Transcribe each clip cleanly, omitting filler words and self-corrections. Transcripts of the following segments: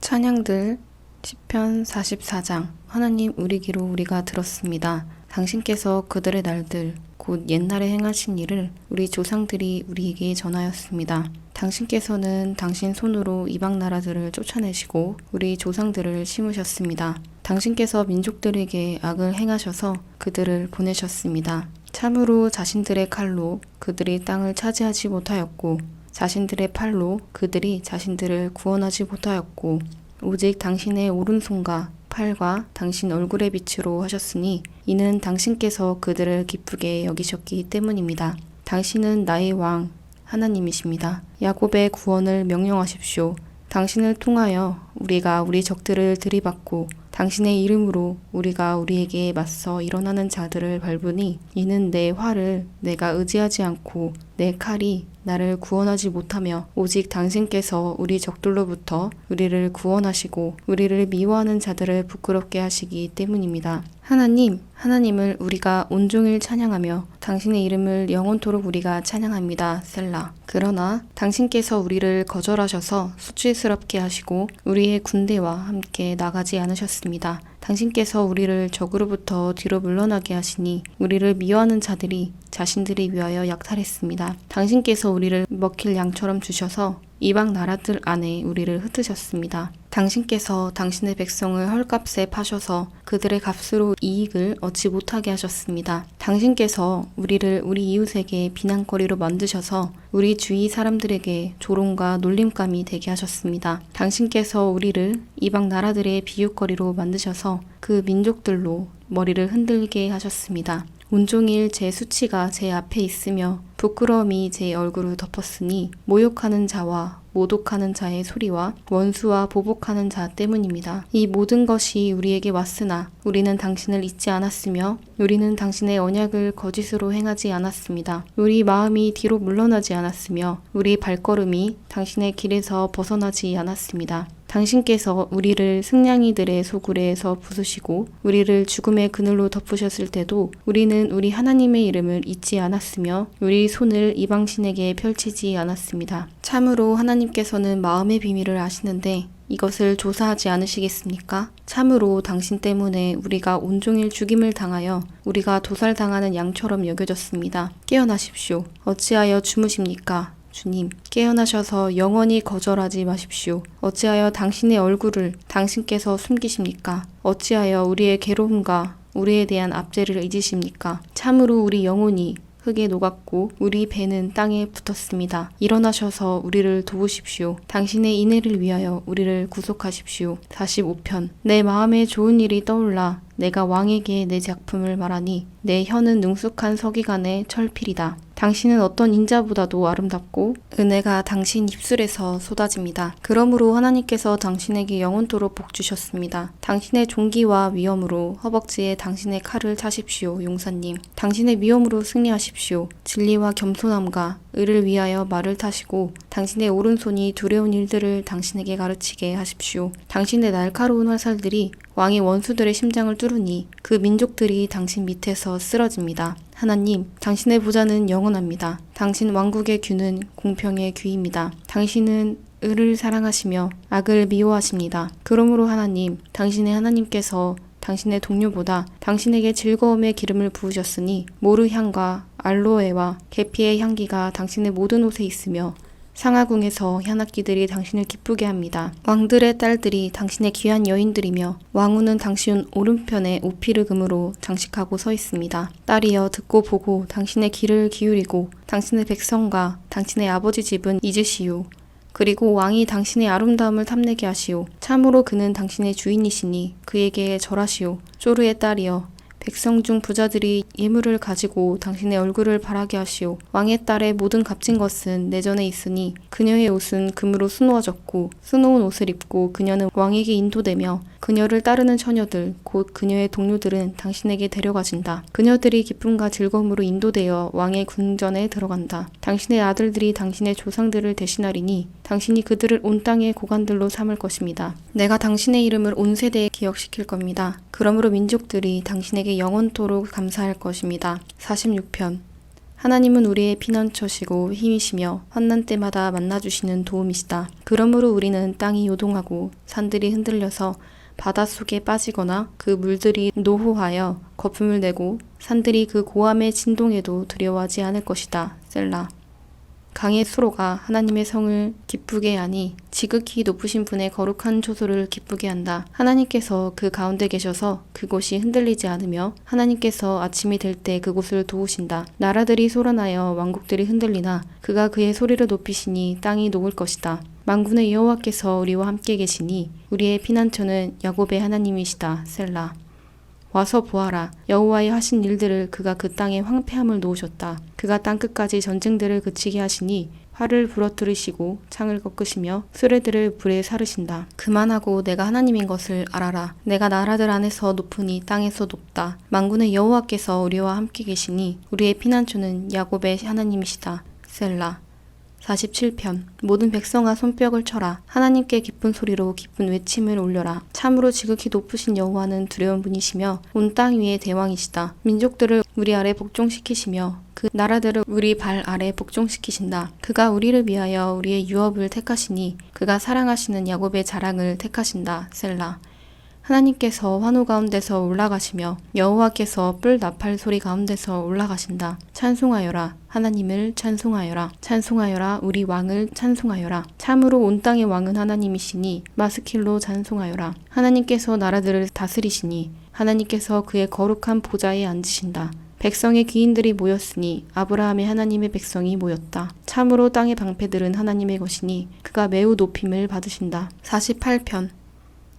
찬양들 시편 44장. 하나님, 우리 귀로 우리가 들었습니다. 당신께서 그들의 날들 곧 옛날에 행하신 일을 우리 조상들이 우리에게 전하였습니다. 당신께서는 당신 손으로 이방 나라들을 쫓아내시고 우리 조상들을 심으셨습니다. 당신께서 민족들에게 악을 행하셔서 그들을 보내셨습니다. 참으로 자신들의 칼로 그들이 땅을 차지하지 못하였고 자신들의 팔로 그들이 자신들을 구원하지 못하였고 오직 당신의 오른손과 팔과 당신 얼굴의 빛으로 하셨으니 이는 당신께서 그들을 기쁘게 여기셨기 때문입니다. 당신은 나의 왕 하나님이십니다. 야곱의 구원을 명령하십시오. 당신을 통하여 우리가 우리 적들을 들이받고 당신의 이름으로 우리가 우리에게 맞서 일어나는 자들을 밟으니 이는 내 활을 내가 의지하지 않고 내 칼이 나를 구원하지 못하며 오직 당신께서 우리 적들로부터 우리를 구원하시고 우리를 미워하는 자들을 부끄럽게 하시기 때문입니다. 하나님, 하나님을 우리가 온종일 찬양하며 당신의 이름을 영원토록 우리가 찬양합니다. 셀라. 그러나 당신께서 우리를 거절하셔서 수치스럽게 하시고 우리의 군대와 함께 나가지 않으셨습니다. 당신께서 우리를 적으로부터 뒤로 물러나게 하시니 우리를 미워하는 자들이 자신들이 위하여 약탈했습니다. 당신께서 우리를 먹힐 양처럼 주셔서 이방 나라들 안에 우리를 흩으셨습니다. 당신께서 당신의 백성을 헐값에 파셔서 그들의 값으로 이익을 얻지 못하게 하셨습니다. 당신께서 우리를 우리 이웃에게 비난거리로 만드셔서 우리 주위 사람들에게 조롱과 놀림감이 되게 하셨습니다. 당신께서 우리를 이방 나라들의 비웃거리로 만드셔서 그 민족들로 머리를 흔들게 하셨습니다. 온종일 제 수치가 제 앞에 있으며 부끄러움이 제 얼굴을 덮었으니 모욕하는 자와 모독하는 자의 소리와 원수와 보복하는 자 때문입니다. 이 모든 것이 우리에게 왔으나 우리는 당신을 잊지 않았으며 우리는 당신의 언약을 거짓으로 행하지 않았습니다. 우리 마음이 뒤로 물러나지 않았으며 우리 발걸음이 당신의 길에서 벗어나지 않았습니다. 당신께서 우리를 승냥이들의 소굴에서 부수시고 우리를 죽음의 그늘로 덮으셨을 때도 우리는 우리 하나님의 이름을 잊지 않았으며 우리 손을 이방신에게 펼치지 않았습니다. 참으로 하나님께서는 마음의 비밀을 아시는데 이것을 조사하지 않으시겠습니까? 참으로 당신 때문에 우리가 온종일 죽임을 당하여 우리가 도살당하는 양처럼 여겨졌습니다. 깨어나십시오. 어찌하여 주무십니까? 주님, 깨어나셔서 영원히 거절하지 마십시오. 어찌하여 당신의 얼굴을 당신께서 숨기십니까? 어찌하여 우리의 괴로움과 우리에 대한 압제를 잊으십니까? 참으로 우리 영혼이 흙에 녹았고 우리 배는 땅에 붙었습니다. 일어나셔서 우리를 도우십시오. 당신의 인애를 위하여 우리를 구속하십시오. 45편. 내 마음에 좋은 일이 떠올라 내가 왕에게 내 작품을 말하니 내 혀는 능숙한 서기관의 철필이다. 당신은 어떤 인자보다도 아름답고 은혜가 당신 입술에서 쏟아집니다. 그러므로 하나님께서 당신에게 영원토록 복 주셨습니다. 당신의 존귀와 위엄으로 허벅지에 당신의 칼을 차십시오. 용사님, 당신의 위엄으로 승리하십시오. 진리와 겸손함과 의를 위하여 말을 타시고 당신의 오른손이 두려운 일들을 당신에게 가르치게 하십시오. 당신의 날카로운 화살들이 왕의 원수들의 심장을 뚫으니 그 민족들이 당신 밑에서 쓰러집니다. 하나님, 당신의 보좌는 영원합니다. 당신 왕국의 규는 공평의 규입니다. 당신은 의를 사랑하시며 악을 미워하십니다. 그러므로 하나님, 당신의 하나님께서 당신의 동료보다 당신에게 즐거움의 기름을 부으셨으니 모르향과 알로에와 계피의 향기가 당신의 모든 옷에 있으며 상하궁에서 현악기들이 당신을 기쁘게 합니다. 왕들의 딸들이 당신의 귀한 여인들이며 왕후는 당신 오른편에 오피르금으로 장식하고 서 있습니다. 딸이여, 듣고 보고 당신의 귀를 기울이고 당신의 백성과 당신의 아버지 집은 잊으시오. 그리고 왕이 당신의 아름다움을 탐내게 하시오. 참으로 그는 당신의 주인이시니 그에게 절하시오. 쪼르의 딸이여, 백성 중 부자들이 예물을 가지고 당신의 얼굴을 바라게 하시오. 왕의 딸의 모든 값진 것은 내전에 있으니 그녀의 옷은 금으로 수놓아졌고 수놓은 옷을 입고 그녀는 왕에게 인도되며 그녀를 따르는 처녀들 곧 그녀의 동료들은 당신에게 데려가진다. 그녀들이 기쁨과 즐거움으로 인도되어 왕의 궁전에 들어간다. 당신의 아들들이 당신의 조상들을 대신하리니 당신이 그들을 온 땅의 고관들로 삼을 것입니다. 내가 당신의 이름을 온 세대에 기억시킬 겁니다. 그러므로 민족들이 당신에게 영원토록 감사할 것입니다. 46편. 하나님은 우리의 피난처시고 힘이시며 환난 때마다 만나주시는 도움이시다. 그러므로 우리는 땅이 요동하고 산들이 흔들려서 바닷속에 빠지거나 그 물들이 노호하여 거품을 내고 산들이 그 고함의 진동에도 두려워하지 않을 것이다. 셀라. 강의 수로가 하나님의 성을 기쁘게 하니 지극히 높으신 분의 거룩한 초소를 기쁘게 한다. 하나님께서 그 가운데 계셔서 그곳이 흔들리지 않으며 하나님께서 아침이 될 때 그곳을 도우신다. 나라들이 솟아나여 왕국들이 흔들리나 그가 그의 소리를 높이시니 땅이 녹을 것이다. 만군의 여호와께서 우리와 함께 계시니 우리의 피난처는 야곱의 하나님이시다. 셀라. 와서 보아라. 여호와의 하신 일들을 그가 그 땅에 황폐함을 놓으셨다. 그가 땅끝까지 전쟁들을 그치게 하시니 활을 부러뜨리시고 창을 꺾으시며 수레들을 불에 사르신다. 그만하고 내가 하나님인 것을 알아라. 내가 나라들 안에서 높으니 땅에서 높다. 만군의 여호와께서 우리와 함께 계시니 우리의 피난처는 야곱의 하나님이시다. 셀라. 47편. 모든 백성아 손뼉을 쳐라. 하나님께 기쁜 소리로 기쁜 외침을 올려라. 참으로 지극히 높으신 여호와는 두려운 분이시며 온 땅 위의 대왕이시다. 민족들을 우리 아래 복종시키시며 그 나라들을 우리 발 아래 복종시키신다. 그가 우리를 위하여 우리의 유업을 택하시니 그가 사랑하시는 야곱의 자랑을 택하신다. 셀라. 하나님께서 환호 가운데서 올라가시며 여호와께서 뿔 나팔 소리 가운데서 올라가신다. 찬송하여라. 하나님을 찬송하여라. 찬송하여라. 우리 왕을 찬송하여라. 참으로 온 땅의 왕은 하나님이시니 마스킬로 찬송하여라. 하나님께서 나라들을 다스리시니 하나님께서 그의 거룩한 보좌에 앉으신다. 백성의 귀인들이 모였으니 아브라함의 하나님의 백성이 모였다. 참으로 땅의 방패들은 하나님의 것이니 그가 매우 높임을 받으신다. 48편.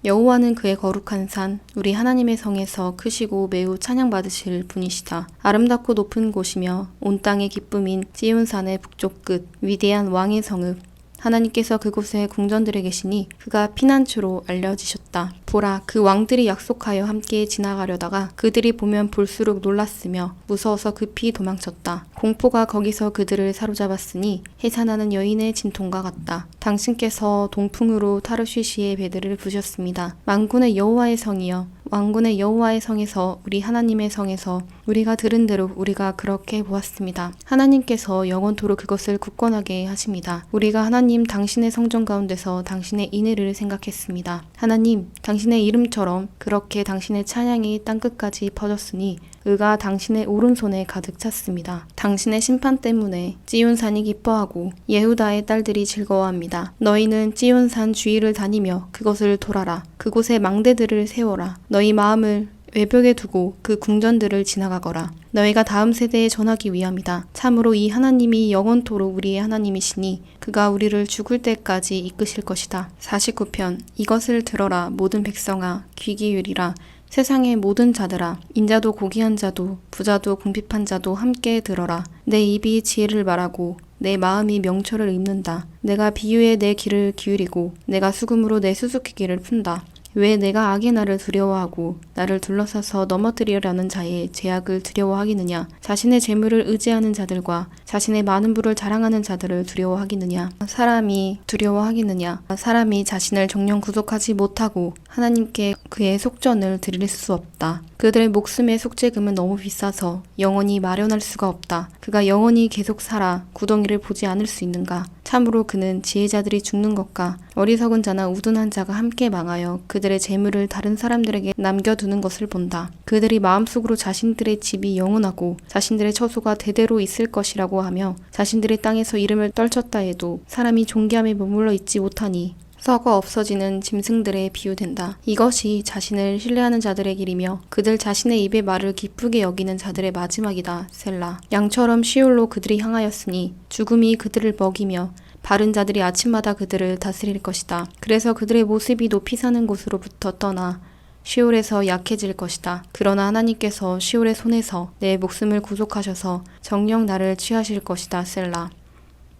여호와는 그의 거룩한 산, 우리 하나님의 성에서 크시고 매우 찬양받으실 분이시다. 아름답고 높은 곳이며 온 땅의 기쁨인 찌온산의 북쪽 끝, 위대한 왕의 성읍. 하나님께서 그곳에 궁전들에 계시니 그가 피난처로 알려지셨다. 보라, 그 왕들이 약속하여 함께 지나가려다가 그들이 보면 볼수록 놀랐으며 무서워서 급히 도망쳤다. 공포가 거기서 그들을 사로잡았으니 해산하는 여인의 진통과 같다. 당신께서 동풍으로 타르쉬시의 배들을 부셨습니다. 만군의 여호와의 성이여, 왕군의 여호와의 성에서 우리 하나님의 성에서 우리가 들은 대로 우리가 그렇게 보았습니다. 하나님께서 영원토록 그것을 굳건하게 하십니다. 우리가 하나님 당신의 성전 가운데서 당신의 인애를 생각했습니다. 하나님, 당신의 이름처럼 그렇게 당신의 찬양이 땅끝까지 퍼졌으니 의가 당신의 오른손에 가득 찼습니다. 당신의 심판 때문에 찌온산이 기뻐하고 예후다의 딸들이 즐거워합니다. 너희는 찌온산 주위를 다니며 그것을 돌아라. 그곳에 망대들을 세워라. 너희 마음을 외벽에 두고 그 궁전들을 지나가거라. 너희가 다음 세대에 전하기 위함이다. 참으로 이 하나님이 영원토록 우리의 하나님이시니 그가 우리를 죽을 때까지 이끄실 것이다. 49편. 이것을 들어라. 모든 백성아 귀 기울이라. 세상의 모든 자들아, 인자도 고귀한 자도 부자도 궁핍한 자도 함께 들어라. 내 입이 지혜를 말하고 내 마음이 명철을 읽는다. 내가 비유에 내 귀를 기울이고 내가 수금으로 내 수수께끼를 푼다. 왜 내가 악의 날을 두려워하고 나를 둘러싸서 넘어뜨리려는 자의 제약을 두려워하기느냐. 자신의 재물을 의지하는 자들과 자신의 많은 부를 자랑하는 자들을 두려워하기느냐. 사람이 두려워하기느냐. 사람이 자신을 정령 구속하지 못하고 하나님께 그의 속전을 드릴 수 없다. 그들의 목숨의 속죄금은 너무 비싸서 영원히 마련할 수가 없다. 그가 영원히 계속 살아 구덩이를 보지 않을 수 있는가. 참으로 그는 지혜자들이 죽는 것과 어리석은 자나 우둔한 자가 함께 망하여 그들의 재물을 다른 사람들에게 남겨두는 것을 본다. 그들이 마음속으로 자신들의 집이 영원하고 자신들의 처소가 대대로 있을 것이라고 하며 자신들의 땅에서 이름을 떨쳤다 해도 사람이 존귀함에 머물러 있지 못하니 썩어 없어지는 짐승들에 비유된다. 이것이 자신을 신뢰하는 자들의 길이며 그들 자신의 입의 말을 기쁘게 여기는 자들의 마지막이다. 셀라. 양처럼 시올로 그들이 향하였으니 죽음이 그들을 먹이며 바른 자들이 아침마다 그들을 다스릴 것이다. 그래서 그들의 모습이 높이 사는 곳으로부터 떠나 시올에서 약해질 것이다. 그러나 하나님께서 시올의 손에서 내 목숨을 구속하셔서 정녕 나를 취하실 것이다. 셀라.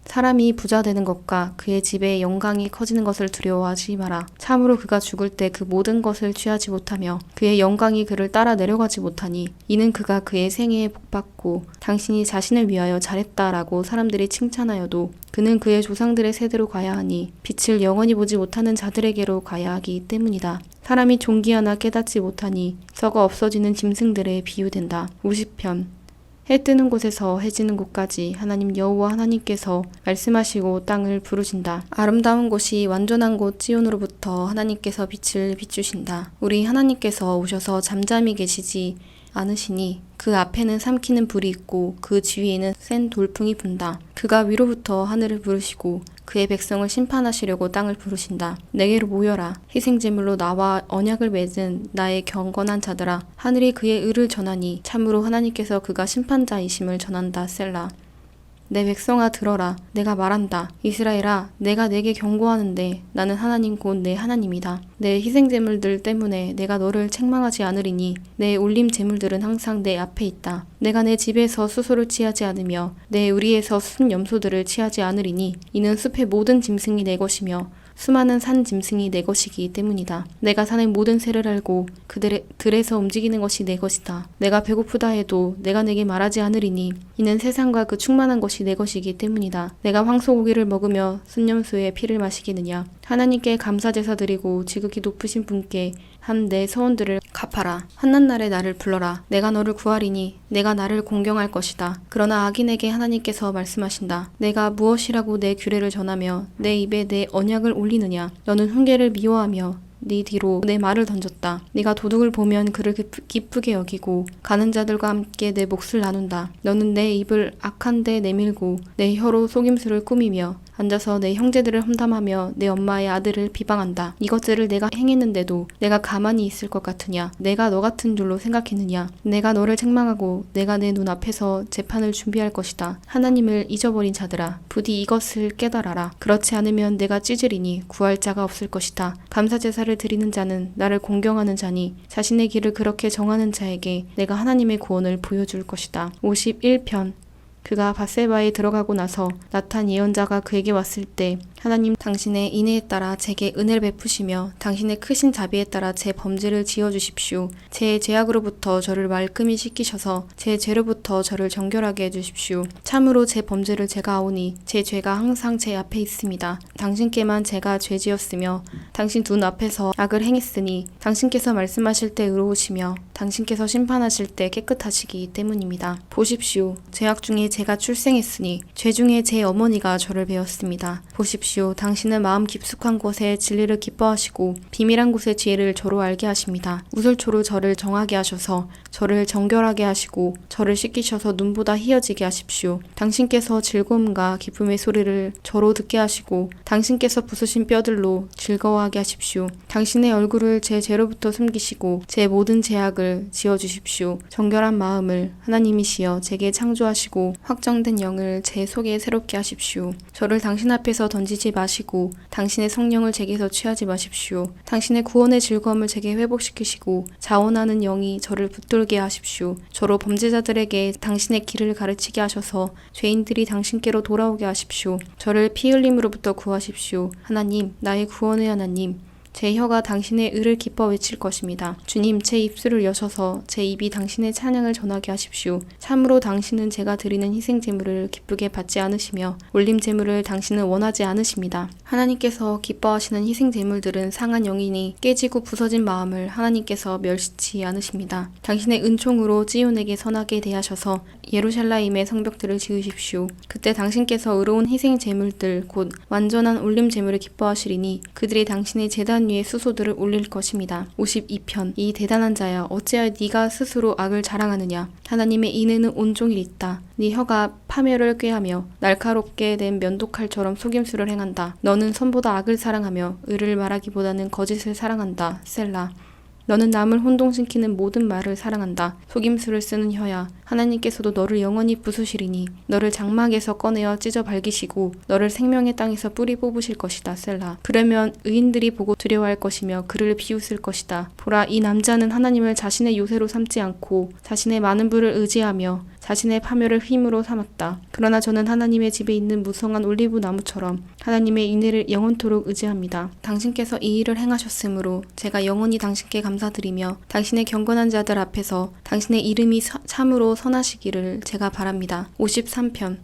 사람이 부자 되는 것과 그의 집에 영광이 커지는 것을 두려워하지 마라. 참으로 그가 죽을 때 그 모든 것을 취하지 못하며 그의 영광이 그를 따라 내려가지 못하니 이는 그가 그의 생애에 복받고 당신이 자신을 위하여 잘했다라고 사람들이 칭찬하여도 그는 그의 조상들의 세대로 가야 하니 빛을 영원히 보지 못하는 자들에게로 가야 하기 때문이다. 사람이 존귀하나 깨닫지 못하니 썩어 없어지는 짐승들에 비유된다. 50편. 해 뜨는 곳에서 해 지는 곳까지 하나님 여호와 하나님께서 말씀하시고 땅을 부르신다. 아름다운 곳이 완전한 곳 지온으로부터 하나님께서 빛을 비추신다. 우리 하나님께서 오셔서 잠잠히 계시지 않으시니 그 앞에는 삼키는 불이 있고 그 주위에는 센 돌풍이 분다. 그가 위로부터 하늘을 부르시고 그의 백성을 심판하시려고 땅을 부르신다. 내게로 모여라. 희생제물로 나와 언약을 맺은 나의 경건한 자들아. 하늘이 그의 의를 전하니 참으로 하나님께서 그가 심판자이심을 전한다. 셀라. 내 백성아 들어라. 내가 말한다. 이스라엘아, 내가 내게 경고하는데 나는 하나님 곧 내 하나님이다. 내 희생제물들 때문에 내가 너를 책망하지 않으리니 내 올림 제물들은 항상 내 앞에 있다. 내가 내 집에서 수소를 취하지 않으며 내 우리에서 순 염소들을 취하지 않으리니 이는 숲의 모든 짐승이 내 것이며 수많은 산 짐승이 내 것이기 때문이다. 내가 산의 모든 새를 알고 들에서 움직이는 것이 내 것이다. 내가 배고프다 해도 내가 내게 말하지 않으리니 이는 세상과 그 충만한 것이 내 것이기 때문이다. 내가 황소고기를 먹으며 순염소의 피를 마시겠느냐. 하나님께 감사제사 드리고 지극히 높으신 분께 한 내 서원들을 갚아라. 한낱날에 나를 불러라. 내가 너를 구하리니 내가 나를 공경할 것이다. 그러나 악인에게 하나님께서 말씀하신다. 내가 무엇이라고 내 규례를 전하며 내 입에 내 언약을 올리느냐. 너는 훈계를 미워하며 네 뒤로 내 말을 던졌다. 네가 도둑을 보면 그를 기쁘게 여기고 가는 자들과 함께 내 몫을 나눈다. 너는 내 입을 악한 데 내밀고 내 혀로 속임수를 꾸미며 앉아서 내 형제들을 험담하며 내 엄마의 아들을 비방한다. 이것들을 내가 행했는데도 내가 가만히 있을 것 같으냐? 내가 너 같은 줄로 생각했느냐? 내가 너를 책망하고 내가 내 눈앞에서 재판을 준비할 것이다. 하나님을 잊어버린 자들아, 부디 이것을 깨달아라. 그렇지 않으면 내가 찢으리니 구할 자가 없을 것이다. 감사제사를 드리는 자는 나를 공경하는 자니 자신의 길을 그렇게 정하는 자에게 내가 하나님의 구원을 보여줄 것이다. 51편. 그가 밧세바에 들어가고 나서 나탄 예언자가 그에게 왔을 때 하나님 당신의 인애에 따라 제게 은혜를 베푸시며 당신의 크신 자비에 따라 제 범죄를 지어주십시오. 제 죄악으로부터 저를 말끔히 씻기셔서 제 죄로부터 저를 정결하게 해주십시오. 참으로 제 범죄를 제가 아오니 제 죄가 항상 제 앞에 있습니다. 당신께만 제가 죄지었으며 당신 눈 앞에서 악을 행했으니 당신께서 말씀하실 때 의로우시며 당신께서 심판하실 때 깨끗하시기 때문입니다. 보십시오. 죄악 중에 제가 출생했으니 죄 중에 제 어머니가 저를 배웠습니다. 보십시오. 당신은 마음 깊숙한 곳에 진리를 기뻐하시고 비밀한 곳의 지혜를 저로 알게 하십니다. 우슬초로 저를 정하게 하셔서 저를 정결하게 하시고 저를 씻기셔서 눈보다 희어지게 하십시오. 당신께서 즐거움과 기쁨의 소리를 저로 듣게 하시고 당신께서 부수신 뼈들로 즐거워하게 하십시오. 당신의 얼굴을 제 죄로부터 숨기시고 제 모든 죄악을 지어주십시오. 정결한 마음을 하나님이시여 제게 창조하시고 확정된 영을 제 속에 새롭게 하십시오. 저를 당신 앞에서 던지지 마시고 당신의 성령을 제게서 취하지 마십시오. 당신의 구원의 즐거움을 제게 회복시키시고 자원하는 영이 저를 붙들게 하십시오. 저로 범죄자들에게 당신의 길을 가르치게 하셔서 죄인들이 당신께로 돌아오게 하십시오. 저를 피 흘림으로부터 구하십시오. 하나님, 나의 구원의 하나님, 제 혀가 당신의 의를 기뻐 외칠 것입니다. 주님, 제 입술을 여셔서 제 입이 당신의 찬양을 전하게 하십시오. 참으로 당신은 제가 드리는 희생제물을 기쁘게 받지 않으시며 올림제물을 당신은 원하지 않으십니다. 하나님께서 기뻐하시는 희생제물들은 상한 영이니 깨지고 부서진 마음을 하나님께서 멸시치 않으십니다. 당신의 은총으로 찌온에게 선하게 대하셔서 예루살렘의 성벽들을 지으십시오. 그때 당신께서 의로운 희생제물들 곧 완전한 올림제물을 기뻐하시리니 그들이 당신의 제단 위에 수소들을 올릴 것입니다. 52편. 이 대단한 자야, 어찌하여 네가 스스로 악을 자랑하느냐. 하나님의 인애는 온종일 있다. 네 혀가 파멸을 꾀하며 날카롭게 된 면도칼처럼 속임수를 행한다. 너는 선보다 악을 사랑하며 의를 말하기보다는 거짓을 사랑한다. 셀라. 너는 남을 혼동시키는 모든 말을 사랑한다. 속임수를 쓰는 혀야. 하나님께서도 너를 영원히 부수시리니 너를 장막에서 꺼내어 찢어 발기시고 너를 생명의 땅에서 뿌리 뽑으실 것이다. 셀라. 그러면 의인들이 보고 두려워할 것이며 그를 비웃을 것이다. 보라, 이 남자는 하나님을 자신의 요새로 삼지 않고 자신의 많은 부를 의지하며 자신의 파멸을 힘으로 삼았다. 그러나 저는 하나님의 집에 있는 무성한 올리브 나무처럼 하나님의 인애를 영원토록 의지합니다. 당신께서 이 일을 행하셨으므로 제가 영원히 당신께 감사드리며 당신의 경건한 자들 앞에서 당신의 이름이 참으로 선하시기를 제가 바랍니다. 53편.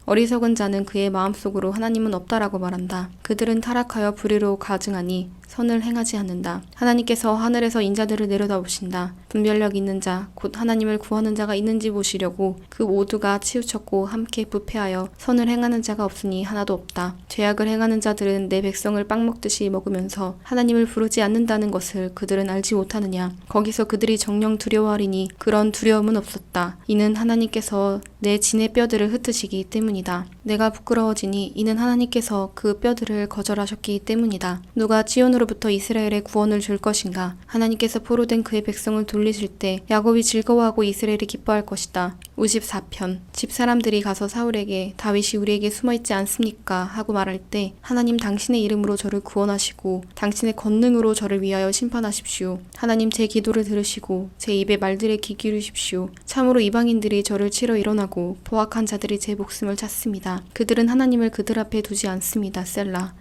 어리석은 자는 그의 마음속으로 하나님은 없다라고 말한다. 그들은 타락하여 불의로 가증하니 선을 행하지 않는다. 하나님께서 하늘에서 인자들을 내려다보신다. 분별력 있는 자, 곧 하나님을 구하는 자가 있는지 보시려고 그 모두가 치우쳤고 함께 부패하여 선을 행하는 자가 없으니 하나도 없다. 죄악을 행하는 자들은 내 백성을 빵 먹듯이 먹으면서 하나님을 부르지 않는다는 것을 그들은 알지 못하느냐. 거기서 그들이 정녕 두려워하리니 그런 두려움은 없었다. 이는 하나님께서 내 진의 뼈들을 흩으시기 때문이다. 내가 부끄러워지니 이는 하나님께서 그 뼈들을 거절하셨기 때문이다. 누가 지온으로부터 이스라엘의 구원을 줄 것인가? 하나님께서 포로된 그의 백성을 돌리실 때 야곱이 즐거워하고 이스라엘이 기뻐할 것이다. 54편. 집사람들이 가서 사울에게 다윗이 우리에게 숨어있지 않습니까? 하고 말할 때 하나님 당신의 이름으로 저를 구원하시고 당신의 권능으로 저를 위하여 심판하십시오. 하나님 제 기도를 들으시고 제 입의 말들에 귀 기울이십시오. 참으로 이방인들이 저를 치러 일어나고 포악한 자들이 제 목숨을 찾습니다. 그들은 하나님을 그들 앞에 두지 않습니다. 셀라.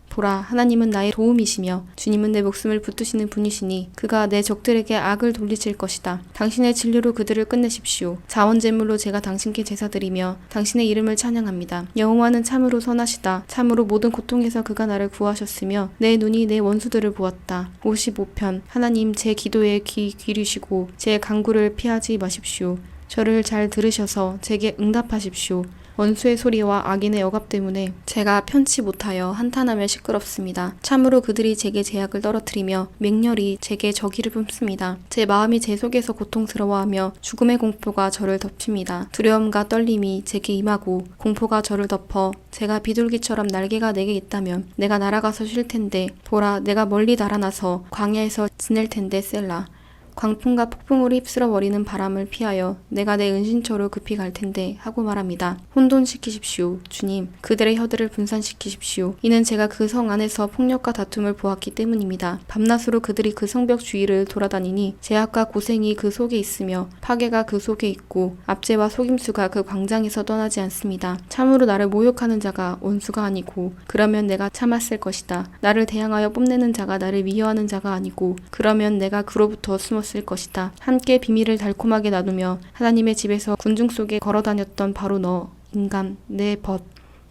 보라, 하나님은 나의 도움이시며 주님은 내 목숨을 붙드시는 분이시니 그가 내 적들에게 악을 돌리실 것이다. 당신의 진료로 그들을 끝내십시오. 자원제물로 제가 당신께 제사드리며 당신의 이름을 찬양합니다. 여호와는 참으로 선하시다. 참으로 모든 고통에서 그가 나를 구하셨으며 내 눈이 내 원수들을 보았다. 55편. 하나님 제 기도에 귀 기울이시고 제 간구를 피하지 마십시오. 저를 잘 들으셔서 제게 응답하십시오. 원수의 소리와 악인의 억압 때문에 제가 편치 못하여 한탄하며 시끄럽습니다. 참으로 그들이 제게 제약을 떨어뜨리며 맹렬히 제게 저기를 뿜습니다. 제 마음이 제 속에서 고통스러워하며 죽음의 공포가 저를 덮칩니다. 두려움과 떨림이 제게 임하고 공포가 저를 덮어 제가 비둘기처럼 날개가 내게 있다면 내가 날아가서 쉴 텐데 보라, 내가 멀리 날아나서 광야에서 지낼 텐데 셀라. 광풍과 폭풍으로 휩쓸어버리는 바람을 피하여 내가 내 은신처로 급히 갈 텐데 하고 말합니다. 혼돈시키십시오. 주님, 그들의 혀들을 분산시키십시오. 이는 제가 그 성 안에서 폭력과 다툼을 보았기 때문입니다. 밤낮으로 그들이 그 성벽 주위를 돌아다니니 제약과 고생이 그 속에 있으며 파괴가 그 속에 있고 압제와 속임수가 그 광장에서 떠나지 않습니다. 참으로 나를 모욕하는 자가 원수가 아니고 그러면 내가 참았을 것이다. 나를 대항하여 뽐내는 자가 나를 미워하는 자가 아니고 그러면 내가 그로부터 숨었을 것이다. 함께 비밀을 달콤하게 나누며 하나님의 집에서 군중 속에 걸어다녔던 바로 너, 인간, 내 벗,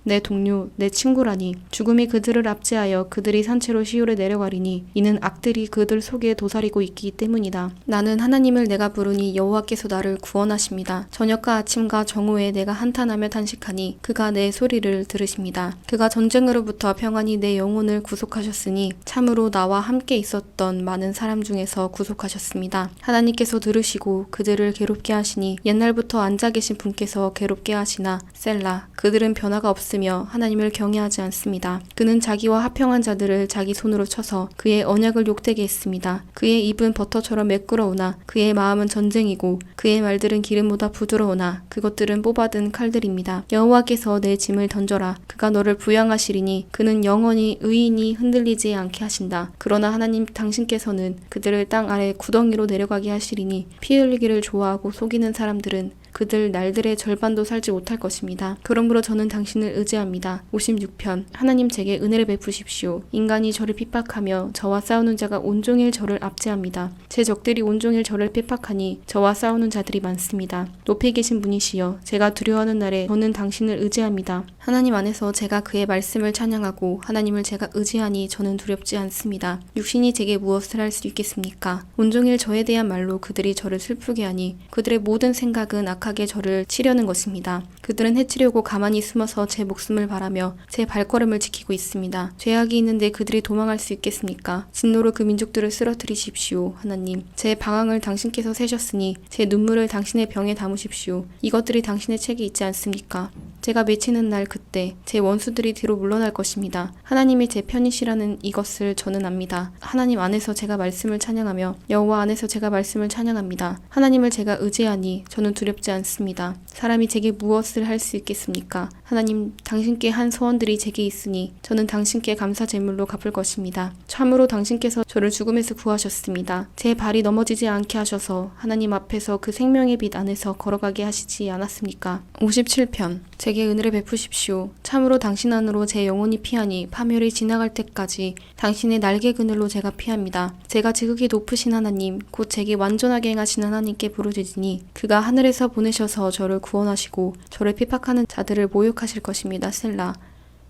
내 동료, 내 친구라니. 죽음이 그들을 압제하여 그들이 산채로 시올에 내려가리니 이는 악들이 그들 속에 도사리고 있기 때문이다. 나는 하나님을 내가 부르니 여호와께서 나를 구원하십니다. 저녁과 아침과 정오에 내가 한탄하며 탄식하니 그가 내 소리를 들으십니다. 그가 전쟁으로부터 평안히 내 영혼을 구속하셨으니 참으로 나와 함께 있었던 많은 사람 중에서 구속하셨습니다. 하나님께서 들으시고 그들을 괴롭게 하시니 옛날부터 앉아 계신 분께서 괴롭게 하시나 셀라. 그들은 변화가 없으며 하나님을 경외하지 않습니다. 그는 자기와 합평한 자들을 자기 손으로 쳐서 그의 언약을 욕되게 했습니다. 그의 입은 버터처럼 매끄러우나 그의 마음은 전쟁이고 그의 말들은 기름보다 부드러우나 그것들은 뽑아든 칼들입니다. 여호와께서 내 짐을 던져라. 그가 너를 부양하시리니 그는 영원히 의인이 흔들리지 않게 하신다. 그러나 하나님 당신께서는 그들을 땅 아래 구덩이로 내려가게 하시리니 피 흘리기를 좋아하고 속이는 사람들은 그들 날들의 절반도 살지 못할 것입니다. 그러므로 저는 당신을 의지합니다. 56편. 하나님 제게 은혜를 베푸십시오. 인간이 저를 핍박하며 저와 싸우는 자가 온종일 저를 압제합니다. 제 적들이 온종일 저를 핍박하니 저와 싸우는 자들이 많습니다. 높이 계신 분이시여, 제가 두려워하는 날에 저는 당신을 의지합니다. 하나님 안에서 제가 그의 말씀을 찬양하고 하나님을 제가 의지하니 저는 두렵지 않습니다. 육신이 제게 무엇을 할 수 있겠습니까? 온종일 저에 대한 말로 그들이 저를 슬프게 하니 그들의 모든 생각은 악하게 저를 치려는 것입니다. 그들은 해치려고 가만히 숨어서 제 목숨을 바라며 제 발걸음을 지키고 있습니다. 죄악이 있는데 그들이 도망할 수 있겠습니까? 진노로 그 민족들을 쓰러뜨리십시오. 하나님, 제 방황을 당신께서 세셨으니 제 눈물을 당신의 병에 담으십시오. 이것들이 당신의 책에 있지 않습니까? 제가 맺히는 날 그때 제 원수들이 뒤로 물러날 것입니다. 하나님이 제 편이시라는 이것을 저는 압니다. 하나님 안에서 제가 말씀을 찬양하며 여호와 안에서 제가 말씀을 찬양합니다. 하나님을 제가 의지하니 저는 두렵지 않습니다. 사람이 제게 무엇을 할 수 있겠습니까? 하나님, 당신께 한 소원들이 제게 있으니 저는 당신께 감사 제물로 갚을 것입니다. 참으로 당신께서 저를 죽음에서 구하셨습니다. 제 발이 넘어지지 않게 하셔서 하나님 앞에서 그 생명의 빛 안에서 걸어가게 하시지 않았습니까? 57편. 제게 은혜를 베푸십시오. 참으로 당신 안으로 제 영혼이 피하니 파멸이 지나갈 때까지 당신의 날개 그늘로 제가 피합니다. 제가 지극히 높으신 하나님, 곧 제게 완전하게 행하신 하나님께 부르짖으니 그가 하늘에서 보내셔서 저를 구원하시고 저를 핍박하는 자들을 모욕하실 것입니다. 셀라.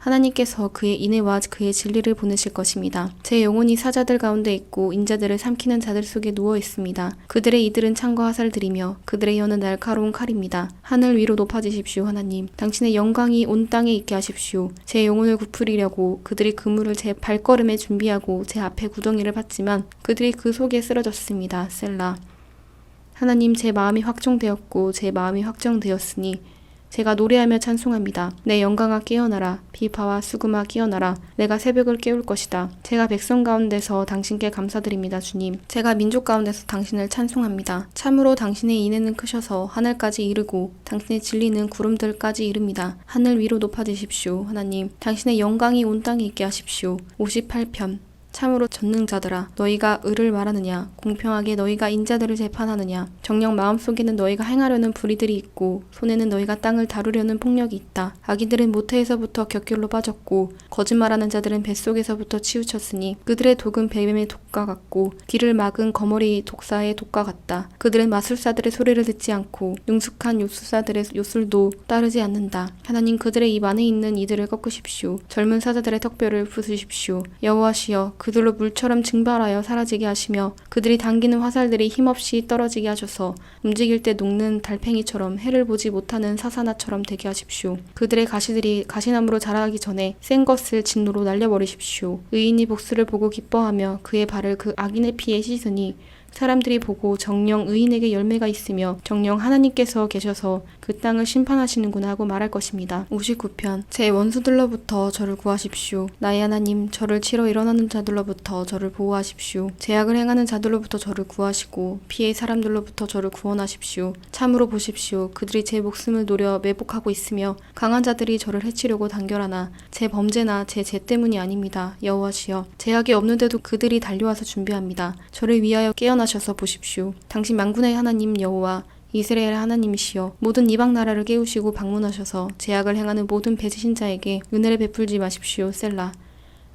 하나님께서 그의 인애와 그의 진리를 보내실 것입니다. 제 영혼이 사자들 가운데 있고 인자들을 삼키는 자들 속에 누워 있습니다. 그들의 이들은 창과 화살들이며 그들의 혀는 날카로운 칼입니다. 하늘 위로 높아지십시오. 하나님, 당신의 영광이 온 땅에 있게 하십시오. 제 영혼을 구부리려고 그들이 그물을 제 발걸음에 준비하고 제 앞에 구덩이를 팠지만 그들이 그 속에 쓰러졌습니다. 셀라. 하나님, 제 마음이 확정되었고 제 마음이 확정되었으니 제가 노래하며 찬송합니다. 내 영광아 깨어나라. 비파와 수금아 깨어나라. 내가 새벽을 깨울 것이다. 제가 백성 가운데서 당신께 감사드립니다. 주님. 제가 민족 가운데서 당신을 찬송합니다. 참으로 당신의 인애는 크셔서 하늘까지 이르고 당신의 진리는 구름들까지 이릅니다. 하늘 위로 높아지십시오. 하나님, 당신의 영광이 온 땅에 있게 하십시오. 58편. 참으로 전능자들아, 너희가 의를 말하느냐? 공평하게 너희가 인자들을 재판하느냐? 정녕 마음속에는 너희가 행하려는 불의들이 있고 손에는 너희가 땅을 다루려는 폭력이 있다. 악인들은 모태에서부터 격결로 빠졌고 거짓말하는 자들은 뱃속에서부터 치우쳤으니 그들의 독은 뱀의 독과 같고 길을 막은 거머리 독사의 독과 같다. 그들은 마술사들의 소리를 듣지 않고 능숙한 요술사들의 요술도 따르지 않는다. 하나님, 그들의 입 안에 있는 이들을 꺾으십시오. 젊은 사자들의 턱뼈를 부수십시오. 여호와시여, 그들로 물처럼 증발하여 사라지게 하시며 그들이 당기는 화살들이 힘없이 떨어지게 하셔서 움직일 때 녹는 달팽이처럼 해를 보지 못하는 사사나처럼 되게 하십시오. 그들의 가시들이 가시나무로 자라기 전에 센 것을 진노로 날려버리십시오. 의인이 복수를 보고 기뻐하며 그의 발을 그 악인의 피에 씻으니 사람들이 보고 정녕 의인에게 열매가 있으며 정녕 하나님께서 계셔서 그 땅을 심판하시는구나 하고 말할 것입니다. 59편. 제 원수들로부터 저를 구하십시오. 나의 하나님, 저를 치러 일어나는 자들로부터 저를 보호하십시오. 제약을 행하는 자들로부터 저를 구하시고 피해의 사람들로부터 저를 구원하십시오. 참으로 보십시오. 그들이 제 목숨을 노려 매복하고 있으며 강한 자들이 저를 해치려고 단결하나 제 범죄나 제 죄 때문이 아닙니다. 여호와시여, 제약이 없는데도 그들이 달려와서 준비합니다. 저를 위하여 깨어나셔서 보십시오. 당신 만군의 하나님 여호와, 이스라엘 하나님이시여, 모든 이방 나라를 깨우시고 방문하셔서 제약을 행하는 모든 배신자에게 은혜를 베풀지 마십시오. 셀라.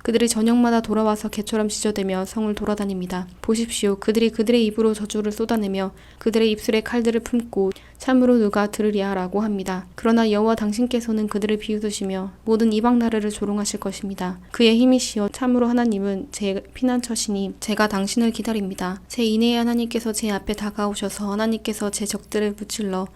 그들이 저녁마다 돌아와서 개처럼 지저대며 성을 돌아다닙니다. 보십시오. 그들이 그들의 입으로 저주를 쏟아내며 그들의 입술에 칼들을 품고 참으로 누가 들으랴 라고 합니다. 그러나 여호와 당신께서는 그들을 비웃으시며 모든 이방 나라를 조롱하실 것입니다. 그의 힘이시여, 참으로 하나님은 제 피난처시니 제가 당신을 기다립니다. 제 인애의 하나님께서 제 앞에 다가오셔서 하나님께서 제 적들을 무찔러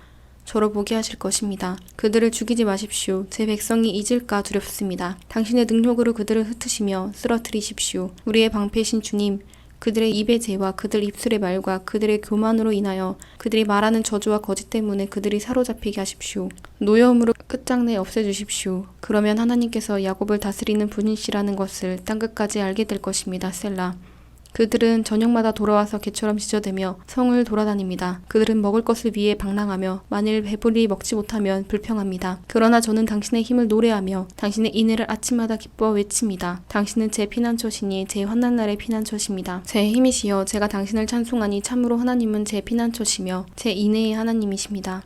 저로 보게 하실 것입니다. 그들을 죽이지 마십시오. 제 백성이 잊을까 두렵습니다. 당신의 능력으로 그들을 흩으시며 쓰러뜨리십시오. 우리의 방패신 주님, 그들의 입의 죄와 그들 입술의 말과 그들의 교만으로 인하여 그들이 말하는 저주와 거짓 때문에 그들이 사로잡히게 하십시오. 노여움으로 끝장내 없애주십시오. 그러면 하나님께서 야곱을 다스리는 분이시라는 것을 땅끝까지 알게 될 것입니다. 셀라. 그들은 저녁마다 돌아와서 개처럼 지저대며 성을 돌아다닙니다. 그들은 먹을 것을 위해 방랑하며 만일 배불리 먹지 못하면 불평합니다. 그러나 저는 당신의 힘을 노래하며 당신의 인애를 아침마다 기뻐 외칩니다. 당신은 제 피난처시니 제 환난날의 피난처십니다. 제 힘이시여, 제가 당신을 찬송하니 참으로 하나님은 제 피난처시며 제 인애의 하나님이십니다.